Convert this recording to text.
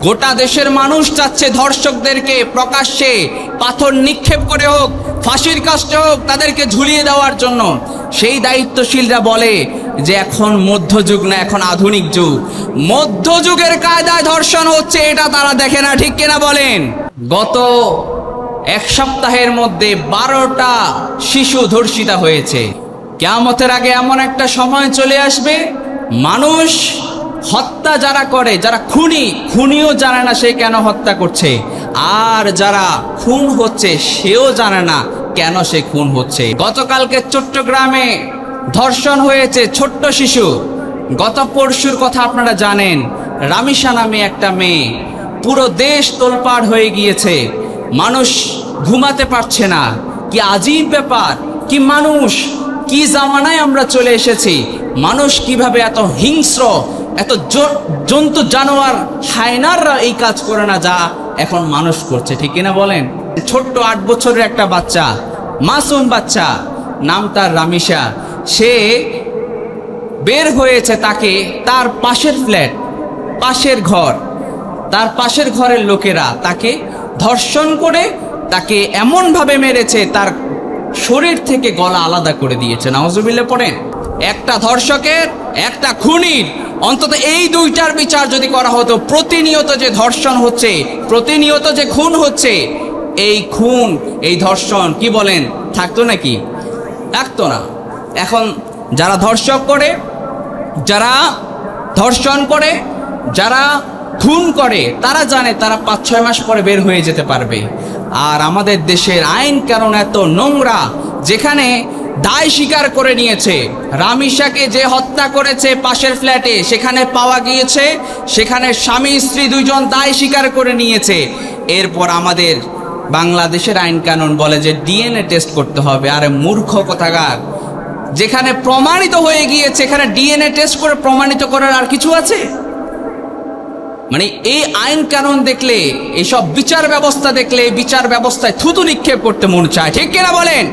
গোটা দেশের মানুষ চাচ্ছে ধর্ষকদেরকে প্রকাশ্যে পাথর নিক্ষেপ করে হোক, ফাঁসির কাস্টে হোক, তাদেরকে ঝুলিয়ে দেওয়ার জন্য। সেই দায়িত্বশীলরা বলে যে এখন মধ্যযুগ না, এখন আধুনিক যুগ। মধ্যযুগের কায়দায় ধর্ষণ হচ্ছে, এটা তারা দেখে না, ঠিক কিনা বলেন? গত এক সপ্তাহের মধ্যে 12টা শিশু ধর্ষিতা হয়েছে। কিয়ামতের আগে এমন একটা সময় চলে আসবে, মানুষ হত্যা যারা করে, যারা খুনিও জানে না সে কেন হত্যা করছে, আর যারা খুন হচ্ছে সেও জানে না কেন সে খুন হচ্ছে। গতকালকে চট্টগ্রামে ধর্ষণ হয়েছে ছোট্ট শিশু। গত পরশুর কথা আপনারা জানেন, রামিসা নামে একটা মেয়ে। পুরো দেশ তোলপাড় হয়ে গিয়েছে, মানুষ ঘুমাতে পারছে না। কি আজীব ব্যাপার, কি মানুষ, কি জামানায় আমরা চলে এসেছি। মানুষ কিভাবে এত হিংস্র, এত জন্তু জানোয়ার হায়নাররা এই কাজ করে না যা এখন মানুষ করছে, ঠিক কিনা বলেন? ছোট্ট 8 বছরের একটা বাচ্চা, মাসুম বাচ্চা, নাম তার রামিসা। সে বের হয়েছে, তাকে তার পাশের ফ্ল্যাট, পাশের ঘর, তার পাশের ঘরের লোকেরা তাকে ধর্ষণ করে তাকে এমনভাবে মেরেছে, তার শরীর থেকে গলা আলাদা করে দিয়েছে। নাউজুবিল্লাহ পড়েন। একটা ধর্ষকের, একটা খুনির, অন্তত এই দুইটার বিচার যদি করা হতো, প্রতিনিয়ত যে ধর্ষণ হচ্ছে, প্রতিনিয়ত যে খুন হচ্ছে, এই খুন, এই ধর্ষণ কি বলেন থাকতো নাকি? থাকতো না। এখন যারা ধর্ষক করে, যারা ধর্ষণ করে, যারা খুন করে, তারা জানে তারা 5-6 মাস পরে বের হয়ে যেতে পারবে। আর আমাদের দেশের আইন কানুন এত নোংরা, যেখানে দায় স্বীকার করে নিয়েছে। রামিসাকে যে হত্যা করেছে পাশের ফ্ল্যাটে, সেখানে পাওয়া গিয়েছে, সেখানে স্বামী স্ত্রী দুইজন দায় স্বীকার করে নিয়েছে। এরপর আমাদের বাংলাদেশের আইন কানুন বলে যে ডিএনএ টেস্ট করতে হবে। আরে মূর্খ কোথাকার, যেখানে প্রমাণিত হয়ে গিয়েছে এখানে ডিএনএ টেস্ট করে প্রমাণিত করার আর কিছু আছে? মানে এই আইন কানুন দেখলে, এইসব বিচার ব্যবস্থা দেখলে, বিচার ব্যবস্থায় থুতু নিক্ষেপ করতে মন চায়, ঠিক কিনা বলেন?